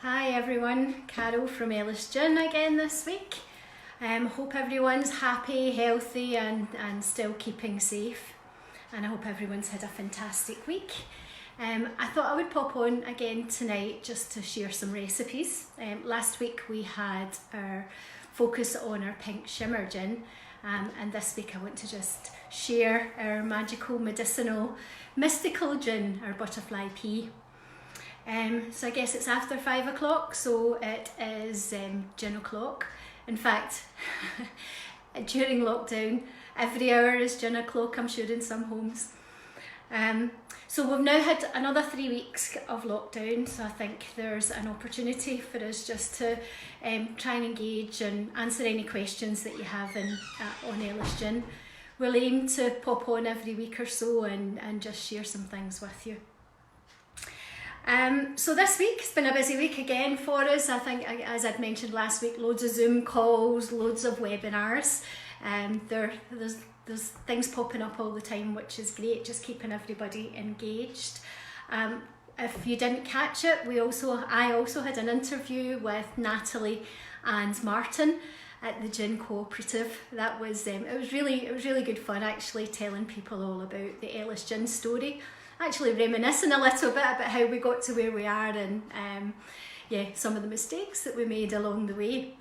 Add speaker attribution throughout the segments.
Speaker 1: Hi everyone, Carol from Ellis Gin again this week. Hope everyone's happy, healthy and still keeping safe, and I hope everyone's had a fantastic week. I thought I would pop on again tonight just to share some recipes. Last week we had our focus on our pink Shimmer gin, and this week I want to just share our magical, medicinal, mystical gin, our butterfly pea. So I guess it's after 5 o'clock, so it is gin o'clock. In fact, during lockdown, every hour is gin o'clock, I'm sure, in some homes. So we've now had another 3 weeks of lockdown, so I think there's an opportunity for us just to try and engage and answer any questions that you have on Ellis Gin. We'll aim to pop on every week or so and just share some things with you. So this week has been a busy week again for us. I think, as I'd mentioned last week, loads of Zoom calls, loads of webinars. There's things popping up all the time, which is great, just keeping everybody engaged. If you didn't catch it, I also had an interview with Natalie and Martin at the Gin Cooperative. That was it was really good fun, actually, telling people all about the Ellis Gin story. Actually reminiscing a little bit about how we got to where we are and some of the mistakes that we made along the way.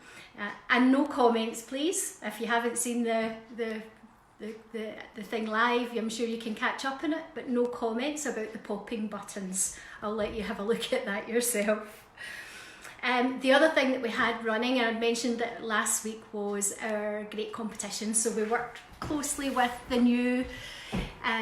Speaker 1: And no comments, please. If you haven't seen the thing live, I'm sure you can catch up on it, but no comments about the popping buttons. I'll let you have a look at that yourself. The other thing that we had running, and I mentioned that last week, was our great competition. So we worked closely with the new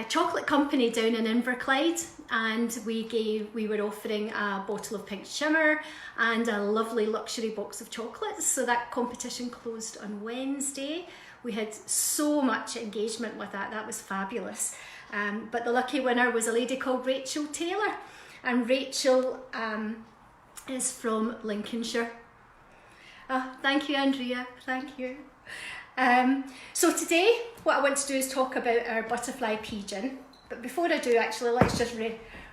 Speaker 1: chocolate company down in Inverclyde, and we were offering a bottle of pink Shimmer and a lovely luxury box of chocolates. So that competition closed on Wednesday. We had so much engagement with that was fabulous. But the lucky winner was a lady called Rachel Taylor, and Rachel is from Lincolnshire. Oh, thank you, Andrea, thank you. So today what I want to do is talk about our butterfly Pigeon, but before I do, actually, let's just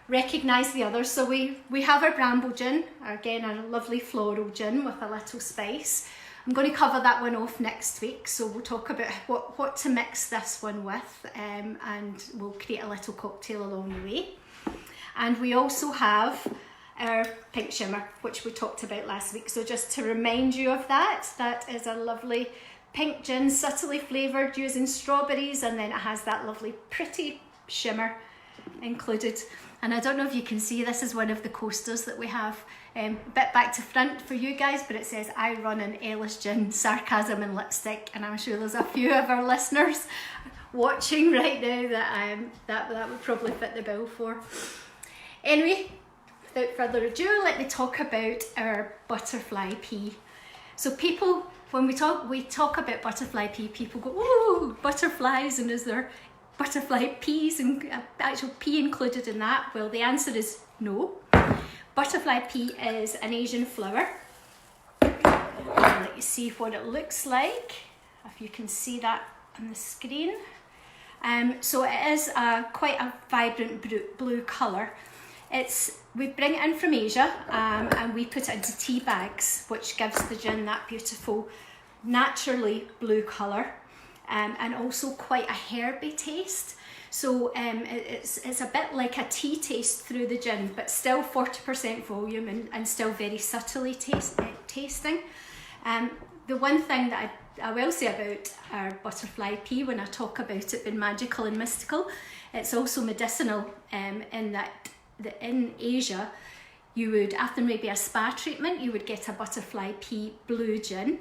Speaker 1: recognise the others. So we have our bramble gin, again a lovely floral gin with a little spice. I'm going to cover that one off next week, so we'll talk about what to mix this one with, and we'll create a little cocktail along the way. And we also have our pink Shimmer, which we talked about last week. So just to remind you of that is a lovely pink gin, subtly flavoured using strawberries, and then it has that lovely pretty shimmer included. And I don't know if you can see, this is one of the coasters that we have, a bit back to front for you guys, but it says I run an Ellis Gin, sarcasm and lipstick, and I'm sure there's a few of our listeners watching right now that would probably fit the bill for. Anyway, without further ado, let me talk about our butterfly pea. So people, when we talk about butterfly pea, people go, "Ooh, butterflies, and is there butterfly peas and actual pea included in that?" Well, the answer is no. Butterfly pea is an Asian flower. I'll let you see what it looks like, if you can see that on the screen. So it is quite a vibrant blue colour. We bring it in from Asia, and we put it into tea bags, which gives the gin that beautiful, naturally blue colour, and also quite a herby taste. So it's a bit like a tea taste through the gin, but still 40% volume and still very subtly tasting. The one thing that I will say about our butterfly pea, when I talk about it being magical and mystical, it's also medicinal, in that in Asia, you would, after maybe a spa treatment, you would get a butterfly pea blue gin,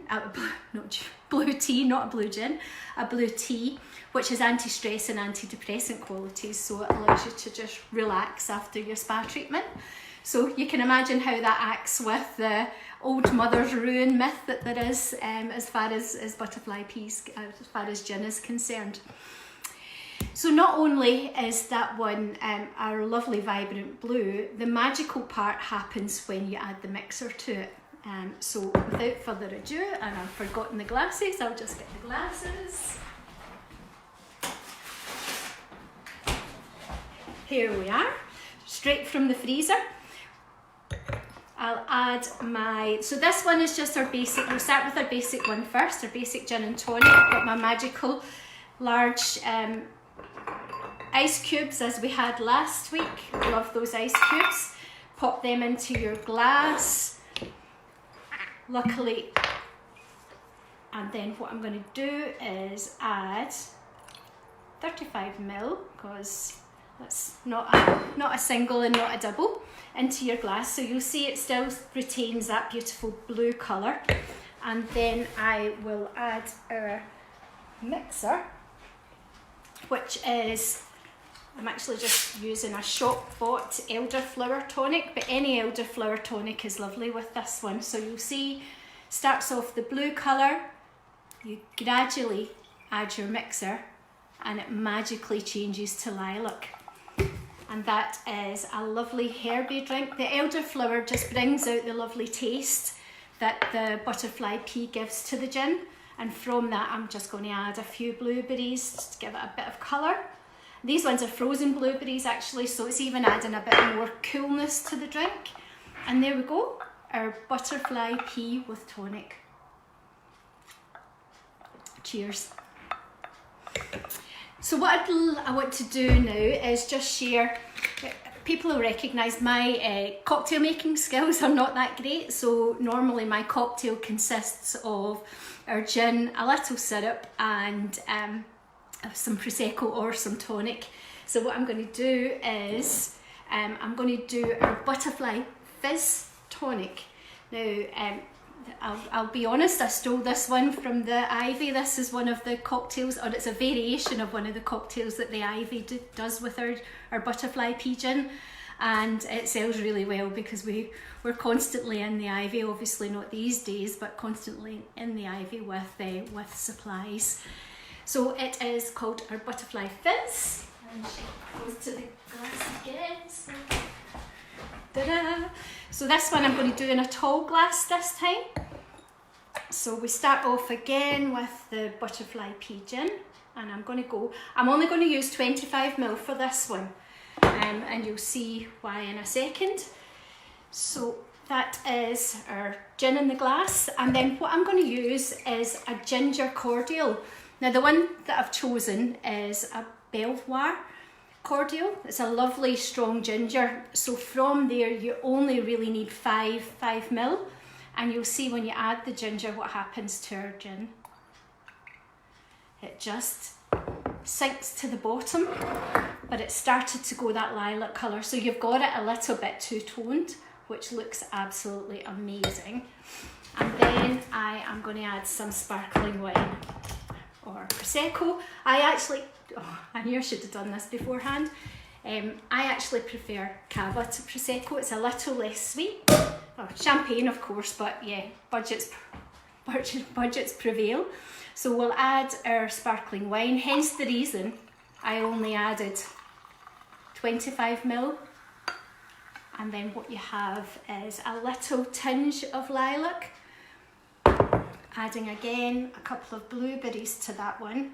Speaker 1: blue tea, not a blue gin, a blue tea, which has anti-stress and antidepressant qualities, so it allows you to just relax after your spa treatment. So you can imagine how that acts with the old mother's ruin myth that there is, as far as butterfly peas, as far as gin is concerned. So not only is that one our lovely vibrant blue, the magical part happens when you add the mixer to it. So without further ado, and I've forgotten the glasses, I'll just get the glasses. Here we are, straight from the freezer. I'll add my, so this one is just our basic, we'll start with our basic one first, our basic gin and tonic. I've got my magical large ice cubes as we had last week. Love those ice cubes. Pop them into your glass. Luckily, and then what I'm going to do is add 35ml, because that's not a single and not a double, into your glass. So you'll see it still retains that beautiful blue colour. And then I will add our mixer, which is, I'm actually just using a shop bought elderflower tonic, but any elderflower tonic is lovely with this one. So you'll see, starts off the blue colour, you gradually add your mixer and it magically changes to lilac. And that is a lovely herby drink. The elderflower just brings out the lovely taste that the butterfly pea gives to the gin. And from that, I'm just going to add a few blueberries to give it a bit of colour. These ones are frozen blueberries actually, so it's even adding a bit more coolness to the drink. And there we go, our butterfly pea with tonic. Cheers. So what I want to do now is just share, people will recognise my cocktail making skills are not that great, so normally my cocktail consists of our gin, a little syrup and some Prosecco or some tonic. So what I'm going to do is I'm going to do our butterfly fizz tonic. Now I'll be honest, I stole this one from the Ivy. This is one of the cocktails, or it's a variation of one of the cocktails that the Ivy does with our butterfly Pigeon, and it sells really well because we're constantly in the Ivy, obviously not these days, but constantly in the Ivy with supplies. So it is called our butterfly fizz, and she goes to the glass again. So, ta-da! So this one I'm going to do in a tall glass this time. So we start off again with the butterfly Pigeon, and I'm only going to use 25ml for this one, and you'll see why in a second. So that is our gin in the glass, and then what I'm going to use is a ginger cordial. Now the one that I've chosen is a Belvoir cordial. It's a lovely strong ginger, so from there you only really need 5ml, and you'll see when you add the ginger what happens to our gin. It just sinks to the bottom, but it started to go that lilac colour, so you've got it a little bit two-toned, which looks absolutely amazing. And then I am going to add some sparkling wine or Prosecco. I knew I should have done this beforehand. I actually prefer Cava to Prosecco. It's a little less sweet. Oh, champagne of course, but yeah, budgets prevail. So we'll add our sparkling wine, hence the reason I only added 25ml. And then what you have is a little tinge of lilac. Adding again a couple of blueberries to that one.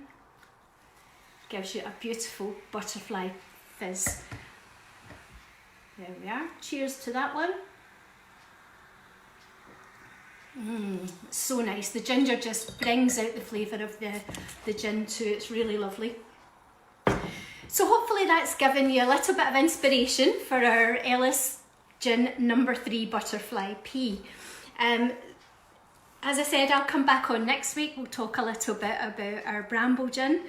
Speaker 1: Gives you a beautiful butterfly fizz. There we are. Cheers to that one. So nice. The ginger just brings out the flavour of the gin too. It's really lovely. So hopefully that's given you a little bit of inspiration for our Ellis Gin No. 3 Butterfly Pea. As I said, I'll come back on next week. We'll talk a little bit about our Bramble Gin.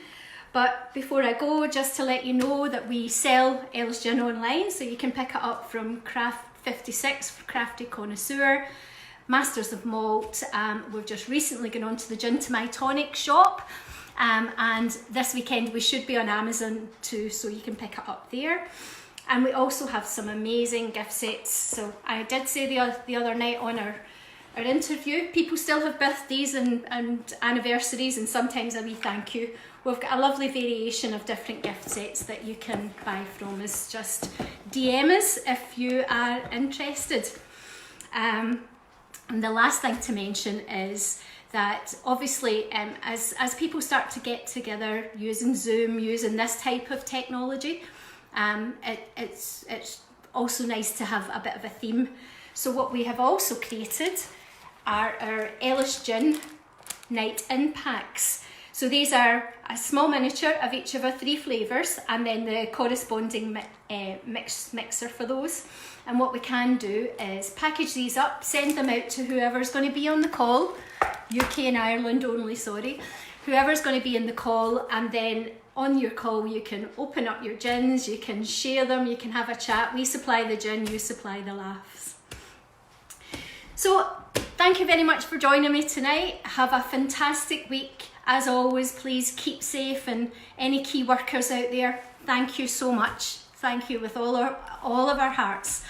Speaker 1: But before I go, just to let you know that we sell Ellis Gin online, so you can pick it up from Craft 56 for Crafty Connoisseur, Masters of Malt. We've just recently gone on to the Gin to My Tonic shop, and this weekend we should be on Amazon too, so you can pick it up there. And we also have some amazing gift sets. So I did say the other night on our interview, people still have birthdays and anniversaries and sometimes a wee thank you. We've got a lovely variation of different gift sets that you can buy from us. Just DM us if you are interested. And the last thing to mention is that obviously as people start to get together using Zoom, using this type of technology, it's also nice to have a bit of a theme. So what we have also created are our Ellis Gin Night In packs. So these are a small miniature of each of our 3 flavours, and then the corresponding mixer for those. And what we can do is package these up, send them out to whoever's going to be on the call, UK and Ireland only, sorry, whoever's going to be in the call, and then on your call you can open up your gins, you can share them, you can have a chat. We supply the gin, you supply the laughs. So thank you very much for joining me tonight. Have a fantastic week. As always, please keep safe, and any key workers out there, thank you so much. Thank you with all of our hearts.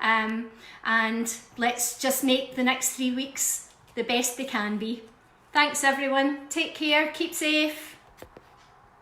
Speaker 1: And let's just make the next 3 weeks the best they can be. Thanks everyone. Take care. Keep safe.